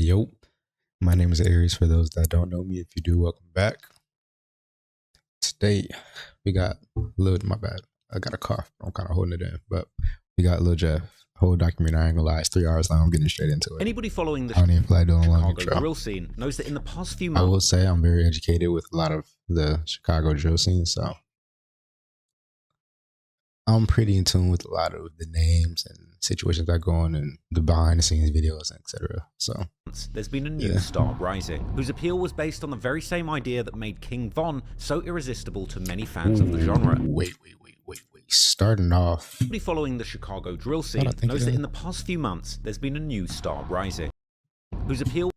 Yo, my name is Aries. For those that don't know me, if you do, welcome back. Today, we got my bad. I got a cough. I'm kind of holding it in, but we got Lil Jeff. Whole documentary. I ain't gonna lie, it's 3 hours long. I'm getting straight into it. Anybody following the I don't even feel like doing a long Chicago intro. drill scene knows that in the past few I months, will say I'm very educated with a lot of the Chicago drill scene, so I'm pretty in tune with a lot of the names and situations that go on and the behind the scenes videos, etc. So there's been a new star rising, whose appeal was based on the very same idea that made King Von so irresistible to many fans of the genre. Wait. Starting off, Anybody following the Chicago drill scene knows that in the past few months, there's been a new star rising, whose appeal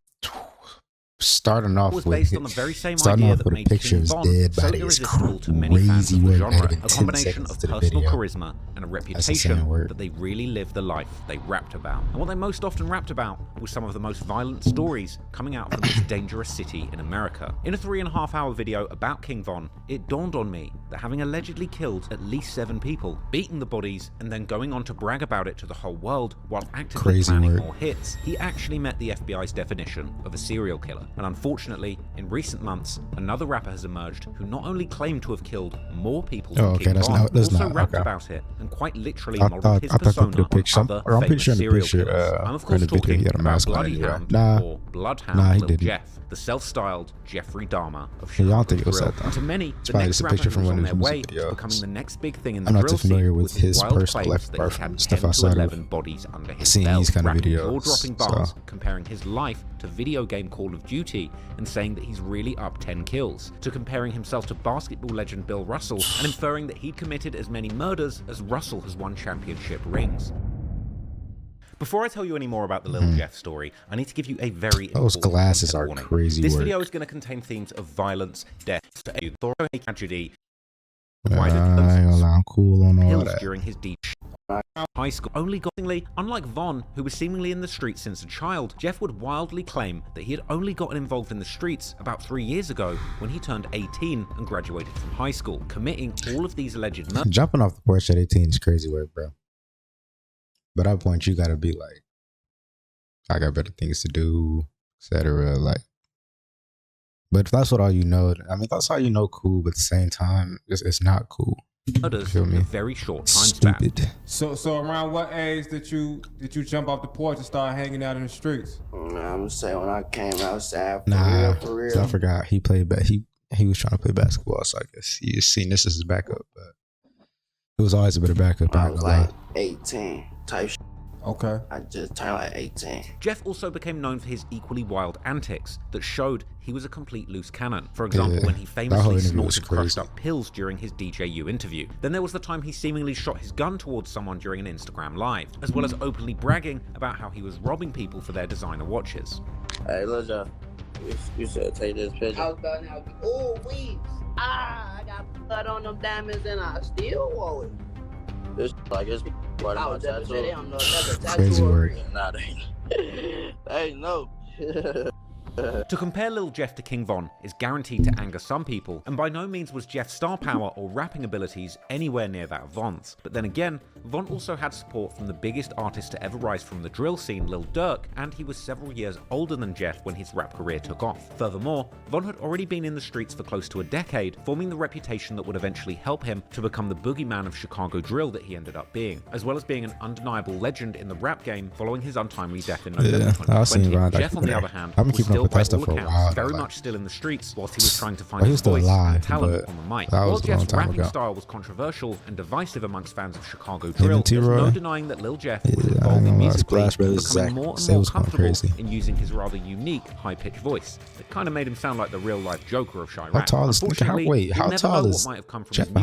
was based on the very same idea that made King Von so irresistible to many fans of the genre. A combination of personal charisma and a reputation that they really lived the life they rapped about. And what they most often rapped about was some of the most violent stories coming out of the most dangerous city in America. In a 3.5-hour video about King Von, it dawned on me that having allegedly killed at least 7 people, beating the bodies, and then going on to brag about it to the whole world while actively planning more hits, he actually met the FBI's definition of a serial killer. And unfortunately, in recent months, another rapper has emerged who not only claimed to have killed more people than King Von, also rapped about it and quite literally modeled his persona on other famous serial killers. I'm of course talking about Bloodhound or Bloodhound Lil Jeff, the self-styled Jeffrey Dahmer of Chicago drill. And to many, the next rapper who was on their way to becoming the next big thing in the drill scene with his wild claims that he had 10 to 11 bodies under his belt, rapping jaw-dropping bars, comparing his life to video game Call of Duty and saying that he's really up 10 kills, to comparing himself to basketball legend Bill Russell and inferring that he'd committed as many murders as Russell has won championship rings. Before I tell you any more about the Lil Jeff story, I need to give you a very important glasses are warning. crazy. This video is going to contain themes of violence, death, a thorough tragedy, I'm cool on all that. during his high school. Unlike Von, who was seemingly in the streets since a child, Jeff would wildly claim that he had only gotten involved in the streets about 3 years ago when he turned 18 and graduated from high school, committing all of these alleged murders. Jumping off the porch at 18 is crazy work, bro. But at that point, you gotta be like, I got better things to do, etc. Like, but if that's what all you know, I mean, that's all you know, cool. But at the same time, it's not cool. Murders in a very short time span. So around what age did you jump off the porch and start hanging out in the streets? I'm saying when I came outside, for real. So I forgot he played. He was trying to play basketball. So I guess he just seen this as his backup. But it was always a bit of backup. I was like 18 type shit. Okay. I just turned like 18. Jeff also became known for his equally wild antics that showed he was a complete loose cannon. For example, when he famously snorted crushed up pills during his DJU interview. Then there was the time he seemingly shot his gun towards someone during an Instagram live, as well as openly bragging about how he was robbing people for their designer watches. Hey, Lil Jeff, you should take this picture. I was going out, oh, weeds. I got blood on them diamonds and I still wore it. This like it's part of my tattoo. They don't know that's a tattoo. Crazy work. Nah, they know. To compare Lil Jeff to King Von is guaranteed to anger some people, and by no means was Jeff's star power or rapping abilities anywhere near that of Von's. But then again, Von also had support from the biggest artist to ever rise from the drill scene, Lil Durk, and he was several years older than Jeff when his rap career took off. Furthermore, Von had already been in the streets for close to a decade, forming the reputation that would eventually help him to become the boogeyman of Chicago drill that he ended up being, as well as being an undeniable legend in the rap game following his untimely death in November 2020. Jeff, on the other hand, was still by all accounts very much still in the streets whilst he was trying to find his voice and talent on the mic. While Jeff's rapping style was controversial and divisive amongst fans of Chicago drill, there's no denying that Lil Jeff was evolving musically and becoming more and more comfortable in using his rather unique high-pitched voice. It kind of made him sound like the real-life Joker of Chirac. How tall is Jeff? How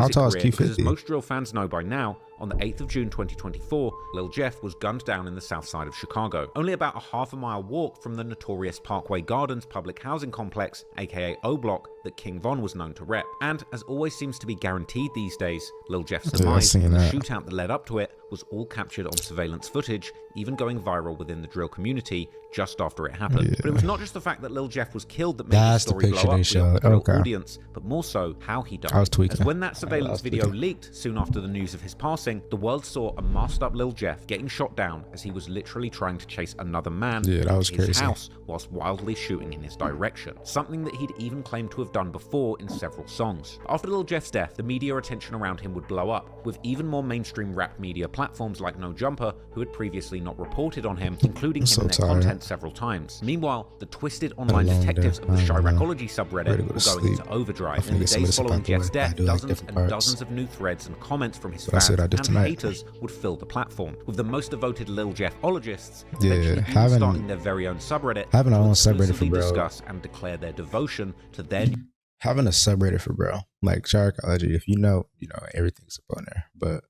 tall is because as most drill fans know by now, on the 8th of June 2024, Lil Jeff was gunned down in the south side of Chicago, only about a half-a-mile walk from the notorious Parkway Gardens public housing complex, aka O Block, that King Von was known to rep. And, as always seems to be guaranteed these days, Lil Jeff's demise and the shootout that led up to it was all captured on surveillance footage, even going viral within the drill community just after it happened. Yeah. But it was not just the fact that Lil Jeff was killed that made the story blow up beyond the real audience, but more so how he died. I was tweaking. As when that surveillance video leaked soon after the news of his passing, the world saw a masked up Lil Jeff getting shot down as he was literally trying to chase another man to his house whilst wildly shooting in his direction. Something that he'd even claimed to have done before in several songs. After Lil Jeff's death, the media attention around him would blow up, with even more mainstream rap media platforms like No Jumper, who had previously not reported on him, including him in their content several times. Meanwhile, the twisted online detectives of the Chiracology subreddit were going into overdrive. In the days following Jeff's death, dozens and dozens of new threads and comments from his fans and haters would fill the platform, with the most devoted Lil Jeff-ologists eventually starting their very own subreddit to exclusively discuss and declare their devotion to their... Having a subreddit for bro, like Chiracology, if you know everything's up on there, but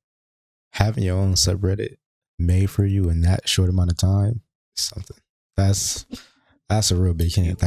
having your own subreddit made for you in that short amount of time is something. That's a real big hint.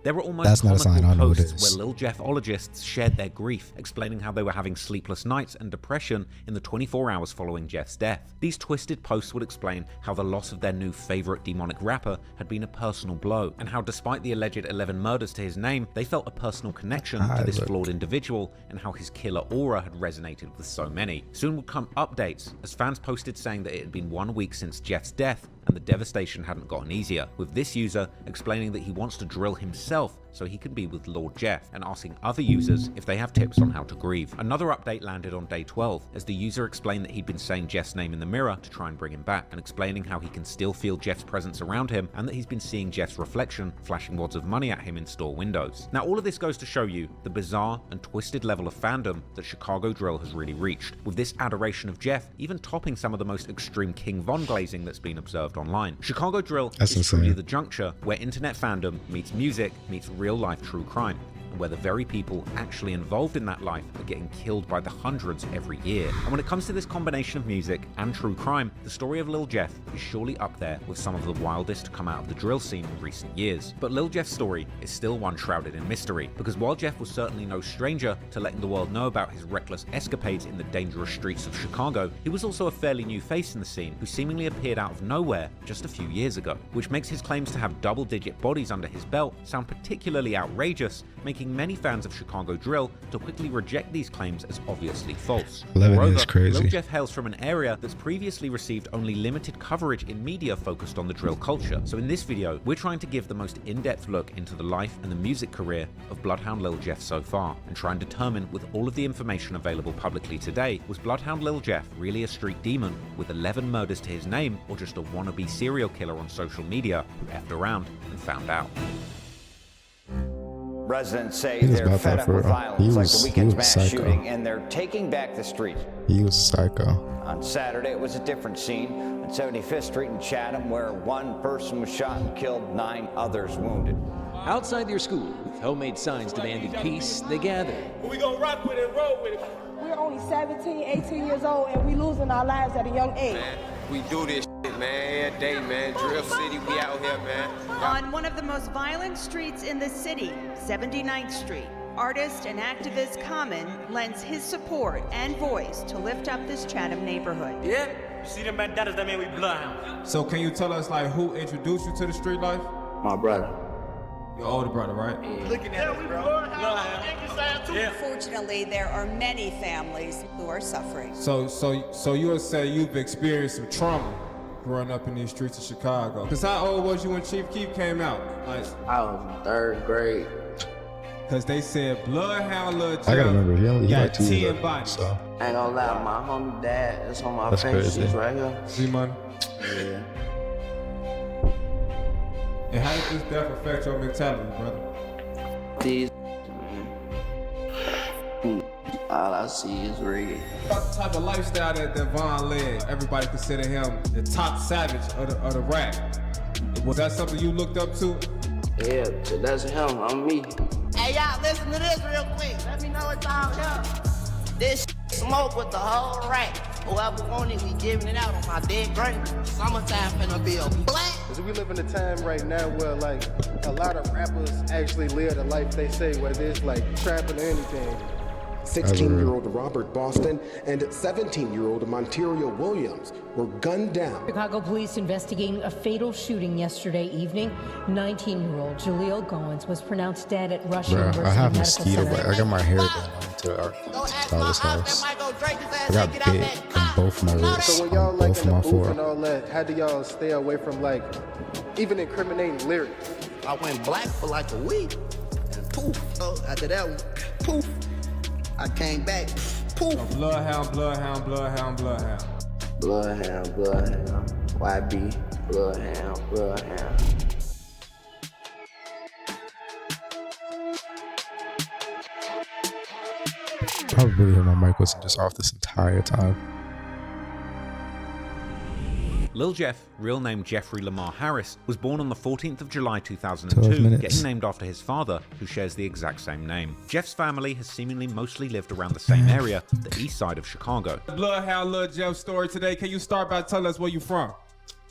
There were almost comical posts where Lil Jeff-ologists shared their grief, explaining how they were having sleepless nights and depression in the 24 hours following Jeff's death. These twisted posts would explain how the loss of their new favorite demonic rapper had been a personal blow, and how despite the alleged 11 murders to his name, they felt a personal connection to this flawed individual, and how his killer aura had resonated with so many. Soon would come updates, as fans posted saying that it had been 1 week since Jeff's death, and the devastation hadn't gotten easier, with this user explaining that he wants to drill himself so he can be with Lord Jeff, and asking other users if they have tips on how to grieve. Another update landed on day 12, as the user explained that he'd been saying Jeff's name in the mirror to try and bring him back, and explaining how he can still feel Jeff's presence around him, and that he's been seeing Jeff's reflection flashing wads of money at him in store windows. Now all of this goes to show you the bizarre and twisted level of fandom that Chicago drill has really reached, with this adoration of Jeff even topping some of the most extreme King Von glazing that's been observed online. Chicago drill is truly the juncture where internet fandom meets music meets real-life true crime, and where the very people actually involved in that life are getting killed by the hundreds every year. And when it comes to this combination of music and true crime, the story of Lil Jeff is surely up there with some of the wildest to come out of the drill scene in recent years. But Lil Jeff's story is still one shrouded in mystery, because while Jeff was certainly no stranger to letting the world know about his reckless escapades in the dangerous streets of Chicago, he was also a fairly new face in the scene who seemingly appeared out of nowhere just a few years ago, which makes his claims to have double-digit bodies under his belt sound particularly outrageous, making many fans of Chicago drill to quickly reject these claims as obviously false. Moreover, Lil Jeff hails from an area that's previously received only limited coverage in media focused on the drill culture. So in this video, we're trying to give the most in-depth look into the life and the music career of Bloodhound Lil Jeff so far, and try and determine, with all of the information available publicly today, was Bloodhound Lil Jeff really a street demon with 11 murders to his name, or just a wannabe serial killer on social media who effed around and found out? Residents say they're fed up with violence like the weekend's mass shooting, and they're taking back the streets. He was psycho. On Saturday, it was a different scene on 75th Street in Chatham, where one person was shot and killed, 9 others wounded. Outside their school, with homemade signs demanding peace, they gathered. We gonna rock with it, roll with it. We're only 17, 18 years old, and we losing our lives at a young age. Man, we do this shit, man, every day, man. Drill City, we out here, man. On one of the most violent streets in the city, 79th Street, artist and activist Common lends his support and voice to lift up this Chatham neighborhood. Yeah, you see them bandanas, that mean we Bloodhound. So can you tell us, like, who introduced you to the street life? My brother. Your older brother, right? Yeah. Looking at us, bro. Yeah. Unfortunately, there are many families who are suffering. So you would say you've experienced some trauma growing up in these streets of Chicago. Cause how old was you when Chief Keef came out? Like, I was in 3rd grade. Cause they said Bloodhound Lil Jeff. I gotta remember, he only got like 2 years 10 bodies. So. I ain't gonna lie, my homie dad is on my face right here. See money? Yeah. And how did this death affect your mentality, brother? These all I see is reggae. About the type of lifestyle that Von led, everybody consider him the top savage of the rap. Was that something you looked up to? Yeah, that's him, I'm me. Hey, y'all, listen to this real quick. Let me know what y'all hear. This smoke with the whole rack. Whoever want it, we giving it out on my dead grave. Summertime finna be a black. Cause we live in a time right now where like a lot of rappers actually live the life they say, whether it's like trapping or anything. 16-year-old Robert Boston and 17-year-old Monterio Williams were gunned down. Chicago police investigating a fatal shooting yesterday evening. 19-year-old Jaleel Goins was pronounced dead at Rush University I have Medical mosquito Center. bite. I got my hair done to our stylist house. I got bit in both my wrists, So when y'all like both in of the my booth and forearms. all that, how do y'all stay away from like even incriminating lyrics? I went black for like a week, and poof. So after that, poof. I came back, poof. Bloodhound, bloodhound, bloodhound, bloodhound. Bloodhound, bloodhound. YB, bloodhound, bloodhound. I really hope my mic wasn't just off this entire time. Lil Jeff, real name Jeffrey Lamar Harris, was born on the 14th of July 12 2002, minutes. getting named after his father, who shares the exact same name. Jeff's family has seemingly mostly lived around the same area, the east side of Chicago. Bloodhound Lil Jeff story today. Can you start by telling us where you from?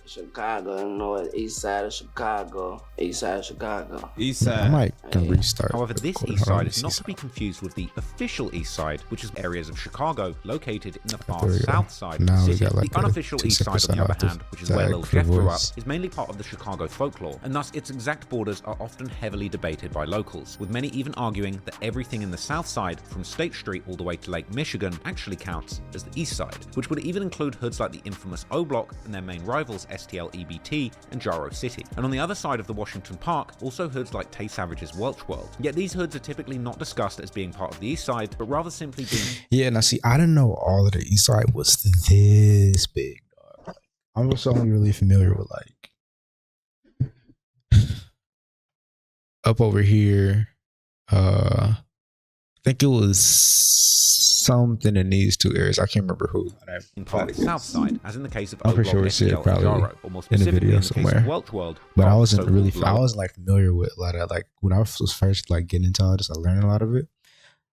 Chicago, North, east side of Chicago. East side of Chicago. East side. I might can restart. However, this recording. east Hold on, side let me is not see to be confused with the official east side, which is areas of Chicago located in the far There we go. south side Now of we the city. got like The unofficial a east side, on the 2% other off the hand, which is where tag Lil for Jeff grew up, voice. is mainly part of the Chicago folklore, and thus its exact borders are often heavily debated by locals, with many even arguing that everything in the south side, from State Street all the way to Lake Michigan, actually counts as the east side, which would even include hoods like the infamous O Block and their main rivals STL EBT and Jaro City. And on the other side of the Washington Park, also hoods like Tay Savage's Welch World. Yet these hoods are typically not discussed as being part of the east side, but rather simply being... Yeah, now see, I didn't know all of the east side was this big, dog. I'm just only really familiar with like up over here. I think it was something in these two areas. I can't remember who. in part of the south side, as in the case of I'm O Block, pretty sure it's here STL, and probably Jaro, or more in the specifically video in the case somewhere. of Welch World. But I part of the wasn't really, so-called I lower- wasn't like familiar with a lot of like when I was first like getting into all this, I learned a lot of it.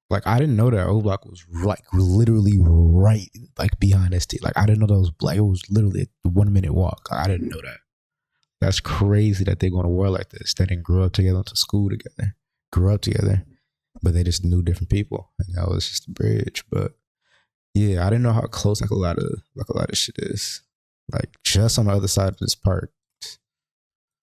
Like I didn't know that O Block was like literally right like behind ST. Like I didn't know that was like it was literally a 1 minute walk. I didn't know that. That's crazy that they go to war like this. They didn't grow up together, went to school together, grew up together, but they just knew different people, and that was just a bridge. But yeah, I didn't know how close like a lot of shit is. Like just on the other side of this park,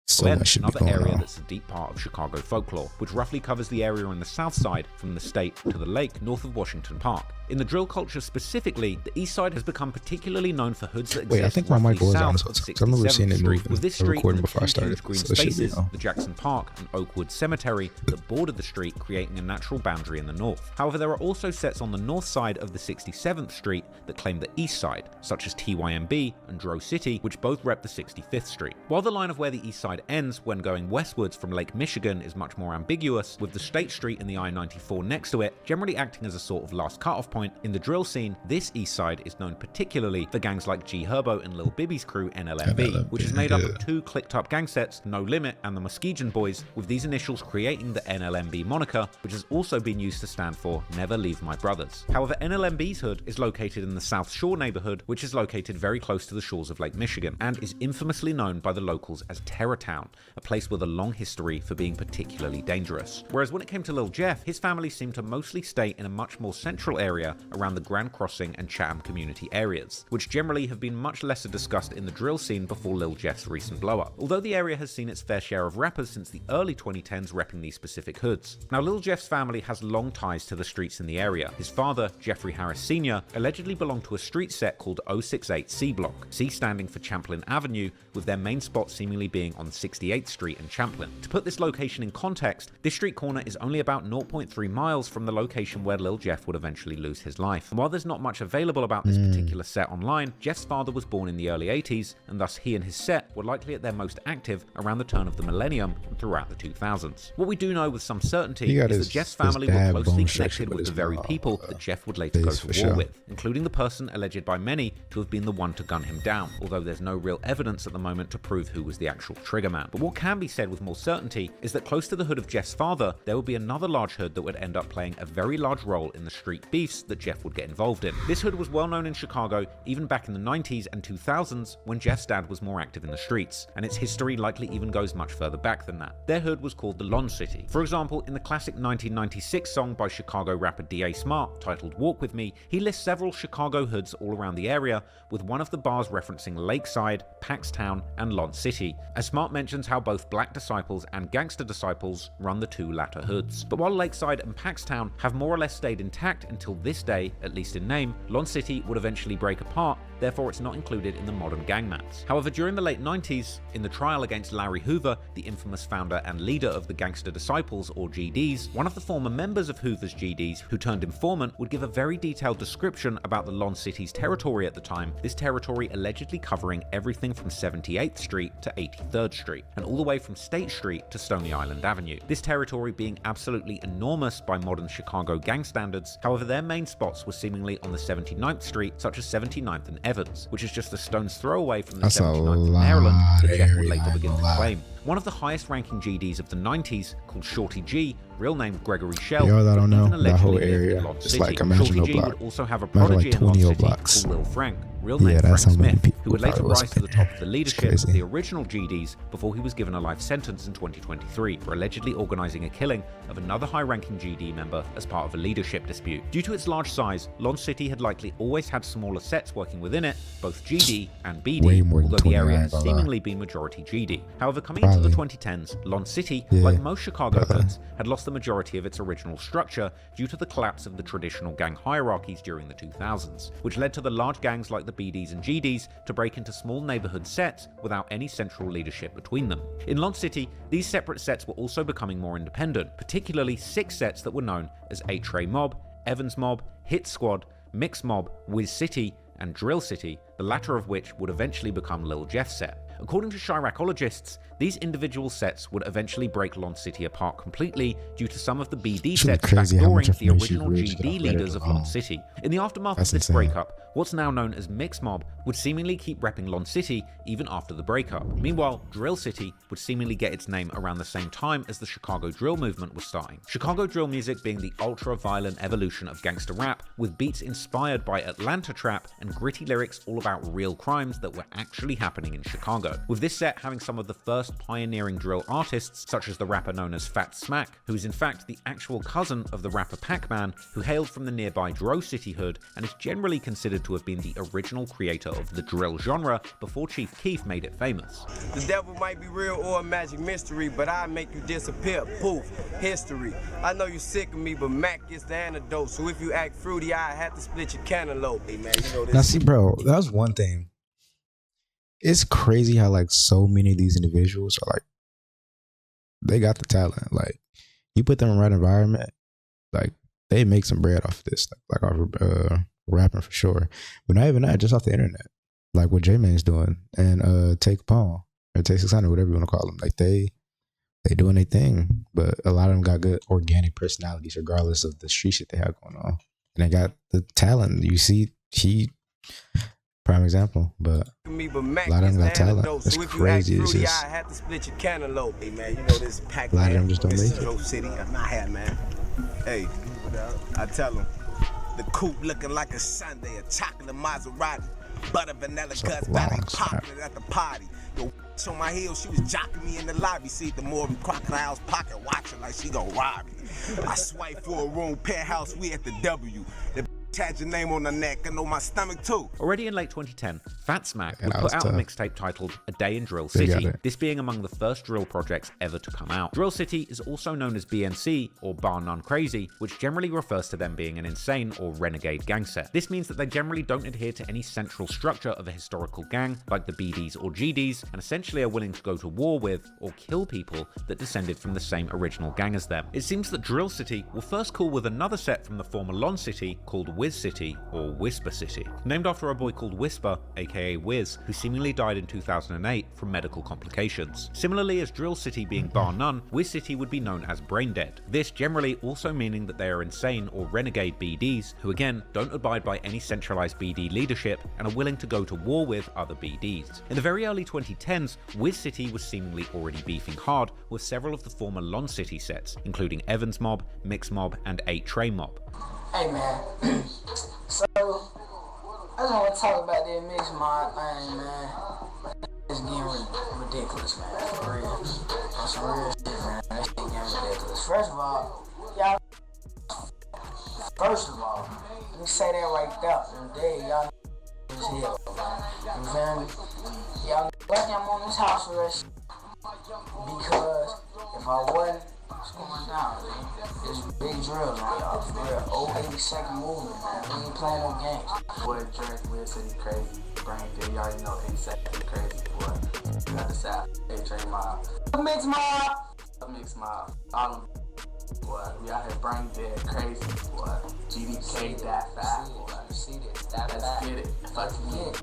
so Then, much should be another going area on. that's a deep part of Chicago folklore, which roughly covers the area on the south side from the state to the lake north of Washington Park. In the drill culture specifically, the east side has become particularly known for hoods that Wait, exist I think my roughly mic was on south this of whole time. I remember 67th seeing it Street, moving with this and street recording and the before I two started, huge green so it should be spaces, on. the Jackson Park and Oakwood Cemetery, that border the street, creating a natural boundary in the north. However, there are also sets on the north side of the 67th Street that claim the east side, such as TYMB and Dro City, which both rep the 65th Street. While the line of where the east side ends when going westwards from Lake Michigan is much more ambiguous, with the State Street and the I-94 next to it, generally acting as a sort of last cutoff point, in the drill scene, this east side is known particularly for gangs like G Herbo and Lil Bibby's crew NLMB, which is made up of two clicked-up gang sets, No Limit and the Muskegon Boys, with these initials creating the NLMB moniker, which has also been used to stand for Never Leave My Brothers. However, NLMB's hood is located in the South Shore neighborhood, which is located very close to the shores of Lake Michigan, and is infamously known by the locals as Terror Town, a place with a long history for being particularly dangerous. Whereas when it came to Lil Jeff, his family seemed to mostly stay in a much more central area around the Grand Crossing and Chatham community areas, which generally have been much lesser discussed in the drill scene before Lil Jeff's recent blow-up, although the area has seen its fair share of rappers since the early 2010s repping these specific hoods. Now, Lil Jeff's family has long ties to the streets in the area. His father, Jeffrey Harris Sr., allegedly belonged to a street set called 068 C Block, C standing for Champlain Avenue, with their main spot seemingly being on 68th Street and Champlain. To put this location in context, this street corner is only about 0.3 miles from the location where Lil Jeff would eventually lose his life. And while there's not much available about this particular set online, Jeff's father was born in the early 80s, and thus he and his set were likely at their most active around the turn of the millennium and throughout the 2000s. What we do know with some certainty is that Jeff's family were closely connected with the very people that Jeff would later go to war with, including the person alleged by many to have been the one to gun him down, although there's no real evidence at the moment to prove who was the actual trigger man. Hitman. But what can be said with more certainty is that close to the hood of Jeff's father, there would be another large hood that would end up playing a very large role in the street beefs that Jeff would get involved in. This hood was well known in Chicago even back in the 90s and 2000s when Jeff's dad was more active in the streets, and its history likely even goes much further back than that. Their hood was called the Lon City. For example, in the classic 1996 song by Chicago rapper D.A. Smart titled Walk With Me, he lists several Chicago hoods all around the area, with one of the bars referencing Lakeside, Paxtown, and Lon City, as Smart mentions how both Black Disciples and Gangster Disciples run the two latter hoods. But while Lakeside and Paxtown have more or less stayed intact until this day, at least in name, Lon City would eventually break apart, therefore it's not included in the modern gang maps. However, during the late 90s, in the trial against Larry Hoover, the infamous founder and leader of the Gangster Disciples, or GDs, one of the former members of Hoover's GDs, who turned informant, would give a very detailed description about the Lon City's territory at the time, this territory allegedly covering everything from 78th Street to 83rd Street, and all the way from State Street to Stony Island Avenue. This territory being absolutely enormous by modern Chicago gang standards, however their main spots were seemingly on the 79th Street, such as 79th and Evans, which is just a stone's throw away from the 79th in Maryland that Jeff would later begin to claim. One of the highest ranking GDs of the 90s, called Shorty G, real name Gregory Shell, I don't know, that whole area, it's like Imagine Shorty G would also have a prodigy in Lon City called Lil Frank, real name Frank Smith, who would later rise to the top of the leadership of the original GDs before he was given a life sentence in 2023 for allegedly organizing a killing of another high-ranking GD member as part of a leadership dispute. Due to its large size, Lon City had likely always had smaller sets working within it, both GD and BD, although the area has seemingly been majority GD. However, coming into the 2010s, Lon City, like most Chicago hoods, had lost the majority of its original structure due to the collapse of the traditional gang hierarchies during the 2000s, which led to the large gangs like the BDs and GDs to break into small neighborhood sets without any central leadership between them. In Lon City, these separate sets were also becoming more independent, particularly 6 sets that were known as 8-Tray Mob, Evans Mob, Hit Squad, Mix Mob, Wiz City, and Drill City, the latter of which would eventually become Lil Jeff's set. According to Chiracologists, these individual sets would eventually break Lon City apart completely due to some of the BD sets backdooring the original GD leaders of Lon City. In the aftermath of this breakup, what's now known as Mix Mob would seemingly keep repping Lon City even after the breakup. Meanwhile, Drill City would seemingly get its name around the same time as the Chicago drill movement was starting. Chicago drill music being the ultra-violent evolution of gangster rap, with beats inspired by Atlanta trap and gritty lyrics all about real crimes that were actually happening in Chicago. With this set having some of the first pioneering drill artists, such as the rapper known as Fat Smack, who is in fact the actual cousin of the rapper Pac-Man, who hailed from the nearby Dro City hood and is generally considered to have been the original creator of the drill genre before Chief Keef made it famous. The devil might be real or a magic mystery, but I make you disappear. Poof, history. I know you sick of me, but Mac is the antidote. So if you act fruity, I have to split your cantaloupe. Hey man, you know this. Now see, bro, that was one thing. It's crazy how like so many of these individuals are like, they got the talent. Like you put them in the right environment, like they make some bread off of this, like off of rapping for sure. But not even that, just off the internet, like what J-Man's doing and Take Paul or Take 600, whatever you want to call them. Like they doing their thing, but a lot of them got good organic personalities, regardless of the street shit they have going on, and they got the talent. You see, prime example, but a lot of them got talent. It's crazy. It's just, I had to split your cantaloupe. Hey man, you know this pack. A lot of them just don't make it. Lil City, I'm not had, man. Hey, I tell them, the coupe looking like a Sunday, a chocolate Maserati, butter vanilla guts, ballet popular at the party. Yo, on my heels, she was jocking me in the lobby. See the Morgan crocodile's pocket watching like she gon' rob me. I swipe for a room, penthouse, we at the W. Had your name on the neck, I know my stomach too. Already in late 2010, Fat Smack would put out a mixtape titled A Day in Drill City, this being among the first drill projects ever to come out. Drill City is also known as BNC, or Bar None Crazy, which generally refers to them being an insane or renegade gang set. This means that they generally don't adhere to any central structure of a historical gang, like the BDs or GDs, and essentially are willing to go to war with, or kill people that descended from the same original gang as them. It seems that Drill City will first call with another set from the former Lon City called Wiz City, or Whisper City, named after a boy called Whisper, aka Wiz, who seemingly died in 2008 from medical complications. Similarly, as Drill City being bar none, Wiz City would be known as brain dead. This generally also meaning that they are insane or renegade BDs who again don't abide by any centralized BD leadership and are willing to go to war with other BDs. In the very early 2010s, Wiz City was seemingly already beefing hard with several of the former Lon City sets, including Evans Mob, Mix Mob, and 8 Trey Mob. Hey man, so I just want to talk about that Mix Mob thing, man. It's getting ridiculous, man. For real. On some real shit, man. That shit getting ridiculous. First of all, let me say that right there. Y'all is hell, man. You feel me? Y'all lucky I'm on this house for that shit. Because if I wasn't, what's going down, man? There's big drills on y'all, for real. Old 82nd movement, man. We ain't playing no games. Boy, Drake, Lil City crazy. Brain dead, you already know 82nd crazy, boy. You got the South, 8 Trey Mob. Mix Mob! Mix Mob. All them, boy. We out here brain dead, crazy, boy. GDK, that fat, boy. See this, let's get it. Let's get it.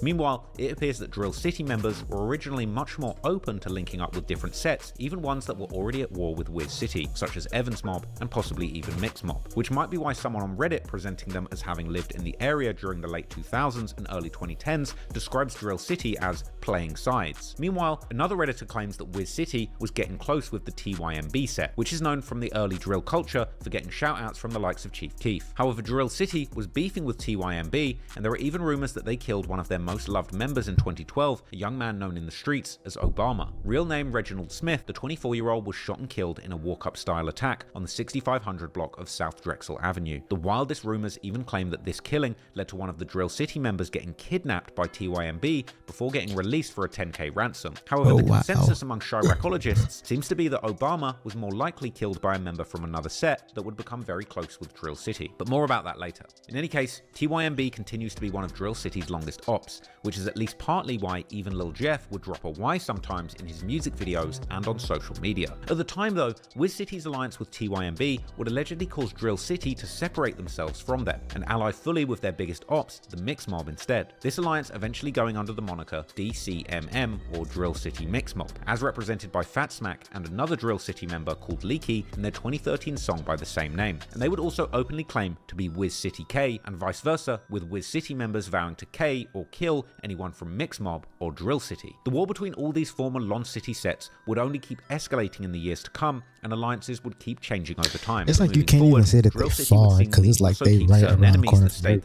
Meanwhile, it appears that Drill City members were originally much more open to linking up with different sets, even ones that were already at war with Wiz City, such as Evans Mob and possibly even Mix Mob, which might be why someone on Reddit presenting them as having lived in the area during the late 2000s and early 2010s describes Drill City as playing sides. Meanwhile, another Redditor claims that Wiz City was getting close with the TYMB set, which is known from the early drill culture for getting shoutouts from the likes of Chief Keef. However, Drill City was beefing with TYMB, and there are even rumors that they killed one of their most loved members in 2012, a young man known in the streets as Obama. Real name Reginald Smith, the 24-year-old was shot and killed in a walk-up style attack on the 6500 block of South Drexel Avenue. The wildest rumors even claim that this killing led to one of the Drill City members getting kidnapped by TYMB before getting released for a 10k ransom. However, the consensus among Chiracologists seems to be that Obama was more likely killed by a member from another set that would become very close with Drill City. But more about that later. In any case, TYMB continues to be one of Drill City's longest ops, which is at least partly why even Lil Jeff would drop a Y sometimes in his music videos and on social media. At the time though, Wiz City's alliance with TYMB would allegedly cause Drill City to separate themselves from them and ally fully with their biggest ops, the Mix Mob, instead. This alliance eventually going under the moniker DCMM, or Drill City Mix Mob, as represented by Fat Smack and another Drill City member called Leaky in their 2013 song by the same name. And they would also openly claim to be Wiz City K and vice versa, with Wiz City members vowing to K or kill anyone from Mix Mob or Drill City. The war between all these former Lon City sets would only keep escalating in the years to come, and alliances would keep changing over time. It's like you can't even say that they far, because it's like they right around the corner from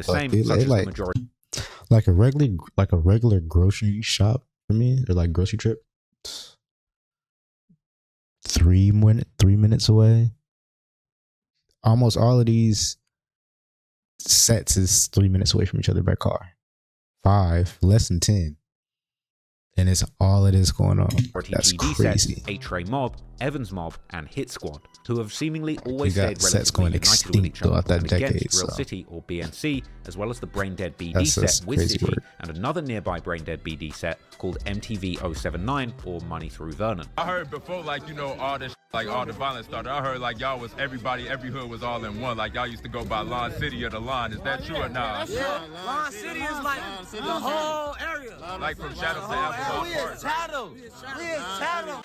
like a regular grocery shop for me, or like grocery trip. 3 minutes away. Almost all of these sets is 3 minutes away from each other by car. 5, less than 10. And it's all it is going on. That's crazy. 8 Trey Mob, Evans Mob, and Hit Squad, who have seemingly always stayed relatively united with each other that decade, against Drill City or BNC, as well as the Brain Dead BD set Wiz City and another nearby Brain Dead BD set called MTV 079 or Money Through Vernon. I heard before, like, you know, all this, like all the violence started. I heard like y'all was everybody, every hood was all in one. Like y'all used to go by Lon City or the Lon. Is that true or not? Yeah, Lon City is like the whole area. Like from Shadow to Apple. We is Shadow. We is Shadow.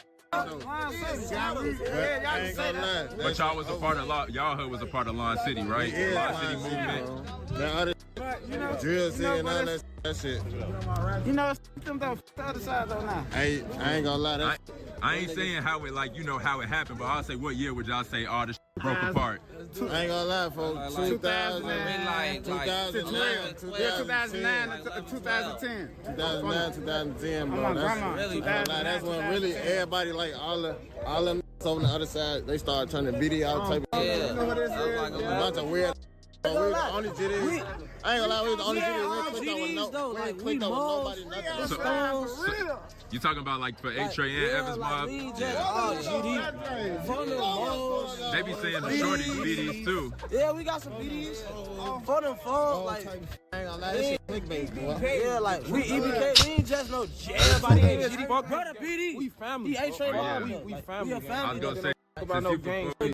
But y'all was a part of y'all hood was a part of Lon City, right? Yeah, Lon City movement. Now other Drill City and all that shit. You know, them though, the other side though now. I ain't gonna lie. I ain't saying how it, like, you know how it happened, but I'll say what year would y'all say all this broke apart? I ain't gonna lie, folks. 2009, 2009 to 2010. 2009, 2010, bro. That's when really everybody, like all them over the other side, they started turning video out type of shit. You know what it is? A bunch of weird. We was the only GDs. I ain't gonna lie, we was the only GDs. We ain't clicked up with nobody, nothing. You talking about like for 8 Trey and Evans Mob? They be saying the shorties BDs too. Yeah, we got some BDs. For them folks, like, I ain't gonna lie, this shit clickbait, boy. Yeah, like, we EBK, we ain't just no everybody ain't GD. Brother BD, we family. He ain't Trey Mob, we family. I was gonna say,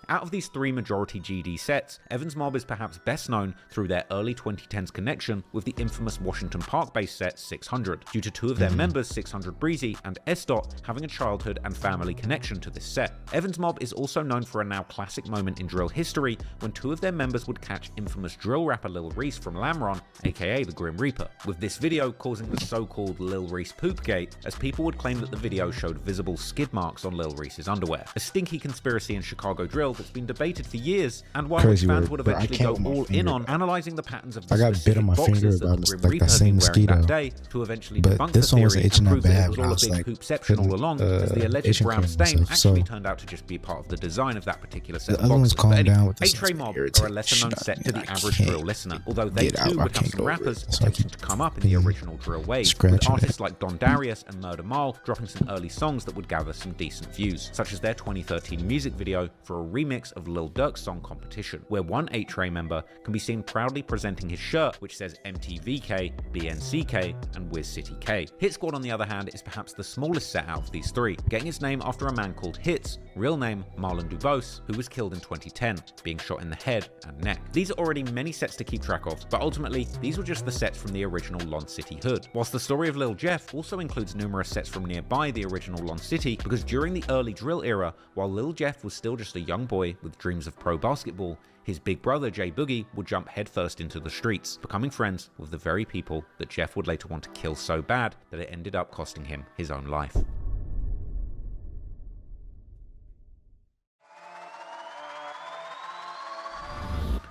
Out of these 3 majority GD sets, Evans Mob is perhaps best known through their early 2010s connection with the infamous Washington Park-based set 600, due to 2 of their members, 600 Breezy and S-Dot, having a childhood and family connection to this set. Evans Mob is also known for a now classic moment in drill history when 2 of their members would catch infamous drill rapper Lil Reese from Lamron, aka the Grim Reaper, with this video causing the so-called Lil Reese Poopgate, as people would claim that the video showed visible skid marks on Lil Reese's underwear. A stinky conspiracy in Chicago drill that's been debated for years, and one which fans would eventually go all in on, analyzing the patterns of the specific boxes that the Grim Reaper had been wearing that day, to eventually debunk the theory and prove that it was all a big poopception all along, as the alleged brown stain actually turned out to just be part of the design of that particular set of boxes. But anyway, H-Tray Mob are a lesser-known set to the average drill listener, although they too become some rappers attempting to come up in the original drill wave, with artists like Don Darius and Murder Mile dropping some early songs that would gather some decent views, such as their 2013 music video for a remix of Lil Durk's song Competition, where one H-Tray member can be seen proudly presenting his shirt which says MTVK, BNCK, and Wiz City K. Hit Squad, on the other hand, is perhaps the smallest set out of these 3, getting its name after a man called Hits, real name Marlon Dubose, who was killed in 2010, being shot in the head and neck. These are already many sets to keep track of, but ultimately these were just the sets from the original Lon City hood, whilst the story of Lil Jeff also includes numerous sets from nearby the original Lon City, because during the early drill era, while Lil Jeff was still just a young boy with dreams of pro basketball, his big brother Jay Boogie would jump headfirst into the streets, becoming friends with the very people that Jeff would later want to kill so bad that it ended up costing him his own life.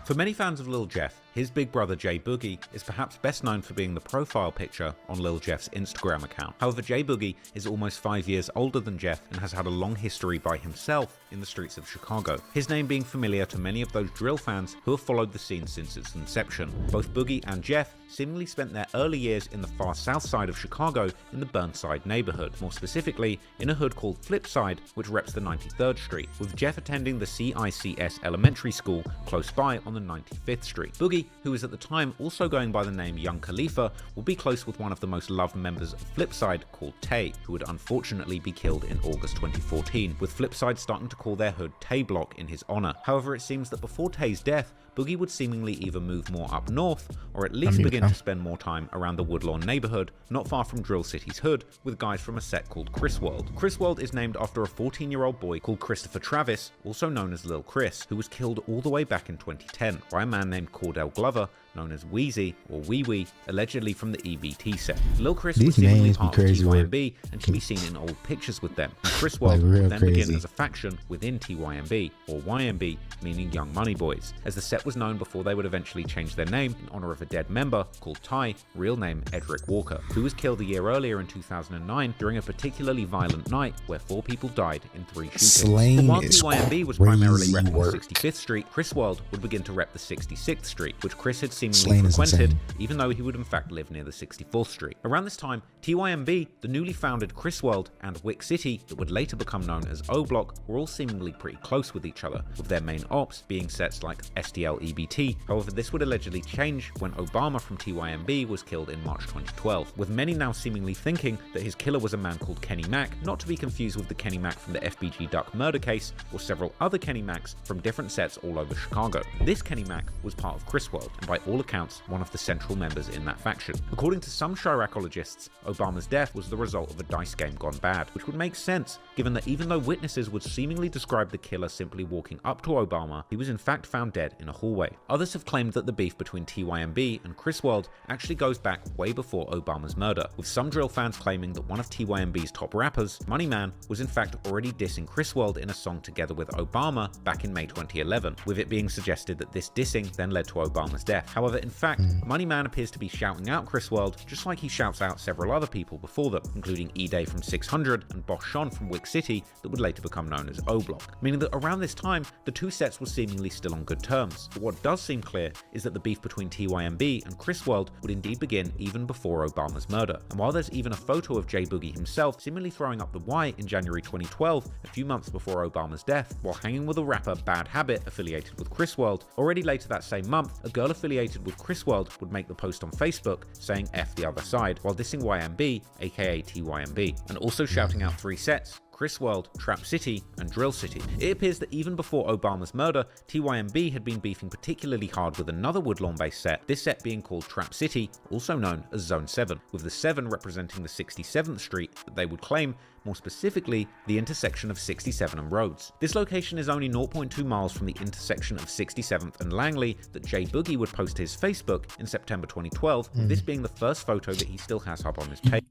For many fans of Lil Jeff, his big brother Jay Boogie is perhaps best known for being the profile picture on Lil Jeff's Instagram account. However, Jay Boogie is almost 5 years older than Jeff and has had a long history by himself in the streets of Chicago, his name being familiar to many of those drill fans who have followed the scene since its inception. Both Boogie and Jeff seemingly spent their early years in the far south side of Chicago in the Burnside neighborhood, more specifically in a hood called Flipside, which reps the 93rd Street, with Jeff attending the CICS Elementary School close by on the 95th Street. Boogie, who was at the time also going by the name Young Khalifa, will be close with one of the most loved members of Flipside called Tay, who would unfortunately be killed in August 2014, with Flipside starting to call their hood Tay Block in his honor. However, it seems that before Tay's death, Boogie would seemingly either move more up north, or at least begin to spend more time around the Woodlawn neighborhood, not far from Drill City's hood, with guys from a set called Chris World. Chris World is named after a 14-year-old boy called Christopher Travis, also known as Lil Chris, who was killed all the way back in 2010 by a man named Cordell Glover, known as Wheezy or Wee Wee, allegedly from the EBT set. Lil Chris was seemingly part of TYMB and can be seen in old pictures with them. And Chris World would then begin as a faction within TYMB, or YMB, meaning Young Money Boys, as the set was known before they would eventually change their name in honor of a dead member called Ty, real name Edric Walker, who was killed a year earlier in 2009 during a particularly violent night where 4 people died in 3 shootings. While TYMB was primarily repping the 65th Street, Chris World would begin to rep the 66th Street, which Chris had seemingly frequented, even though he would in fact live near the 64th Street. Around this time, TYMB, the newly founded Chris World, and Wick City, that would later become known as O Block, were all seemingly pretty close with each other, with their main ops being sets like SDL EBT. However, this would allegedly change when Obama from TYMB was killed in March 2012, with many now seemingly thinking that his killer was a man called Kenny Mack, not to be confused with the Kenny Mack from the FBG Duck murder case, or several other Kenny Macks from different sets all over Chicago. This Kenny Mack was part of Chris World, and by all accounts, one of the central members in that faction. According to some Chiracologists, Obama's death was the result of a dice game gone bad, which would make sense given that even though witnesses would seemingly describe the killer simply walking up to Obama, he was in fact found dead in a hallway. Others have claimed that the beef between TYMB and Chris World actually goes back way before Obama's murder, with some drill fans claiming that one of TYMB's top rappers, Money Man, was in fact already dissing Chris World in a song together with Obama back in May 2011, with it being suggested that this dissing then led to Obama's death. However, in fact, Money Man appears to be shouting out Chris World just like he shouts out several other people before them, including E-Day from 600 and Boss Sean from Wick City, that would later become known as O Block, meaning that around this time, the two sets were seemingly still on good terms. But what does seem clear is that the beef between TYMB and Chris World would indeed begin even before Obama's murder. And while there's even a photo of Jay Boogie himself seemingly throwing up the Y in January 2012, a few months before Obama's death, while hanging with a rapper Bad Habit affiliated with Chris World, already later that same month, a girl affiliated with Chris World would make the post on Facebook saying F the other side, while dissing YMB, aka TYMB, and also shouting out 3 sets, Chris World, Trap City, and Drill City. It appears that even before Obama's murder, TYMB had been beefing particularly hard with another Woodlawn-based set, this set being called Trap City, also known as Zone 7, with the 7 representing the 67th Street that they would claim, more specifically, the intersection of 67 and Rhodes. This location is only 0.2 miles from the intersection of 67th and Langley that Jay Boogie would post to his Facebook in September 2012, this being the first photo that he still has up on his page.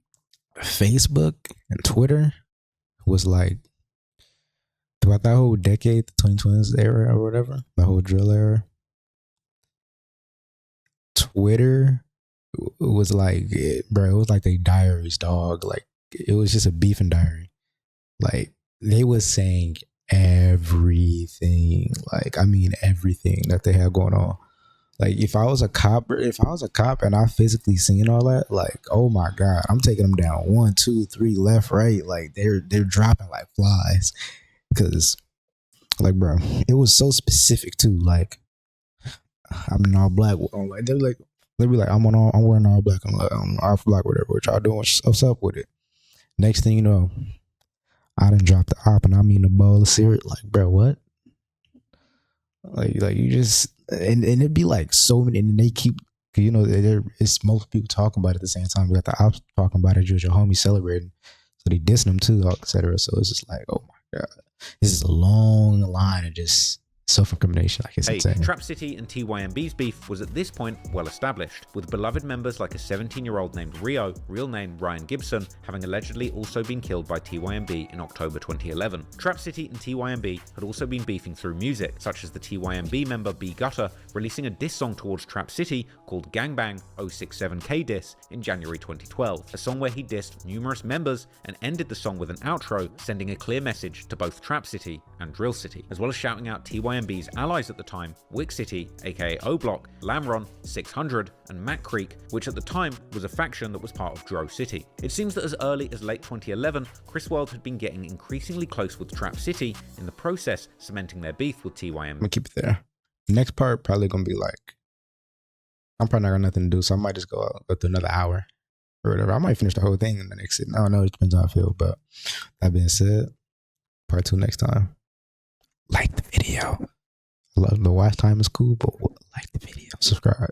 Facebook and Twitter was like, throughout that whole decade, the 2020s era or whatever, the whole drill era, Twitter was like, bro, it was like they diaries, dog. Like, it was just a beefing diary. Like, they was saying everything. Like, I mean, everything that they had going on. Like, if I was a cop and I physically seen all that, like, oh my God, I'm taking them down 1, 2, 3, left, right. Like, they're dropping like flies. Because, like, bro, it was so specific too. Like, I'm in all black. Like, they'd be like, I'm wearing all black. I'm like, I'm off black, whatever. What y'all doing? What's up with it? Next thing you know, I done dropped the op and I mean a bowl of cereal. Like, bro, what? Like you just, and it'd be like so many, and they keep, you know, it's most people talking about it at the same time. You got the ops talking about it, your homie celebrating, so they dissing them too, etc. So it's just like, oh my God, this is a long line of just self-incrimination. Like, it's insane. Trap City and TYMB's beef was at this point well established, with beloved members like a 17-year-old named Rio, real name Ryan Gibson, having allegedly also been killed by TYMB in October 2011. Trap City and TYMB had also been beefing through music, such as the TYMB member B Gutter releasing a diss song towards Trap City called Gangbang 067K Diss in January 2012, a song where he dissed numerous members and ended the song with an outro, sending a clear message to both Trap City and Drill City, as well as shouting out TYMB's allies at the time, Wick City, aka O-Block, Lamron, 600, and Mac Creek, which at the time was a faction that was part of Dro City. It seems that as early as late 2011, Chris World had been getting increasingly close with Trap City, in the process cementing their beef with TYM. I'm gonna keep it there. Next part probably gonna be like, I'm probably not got nothing to do, so I might just go through another hour or whatever. I might finish the whole thing in the next sitting. I don't know, it depends on how I feel, but that being said, part 2 next time. Like the video. The watch time is cool, but like the video. Subscribe.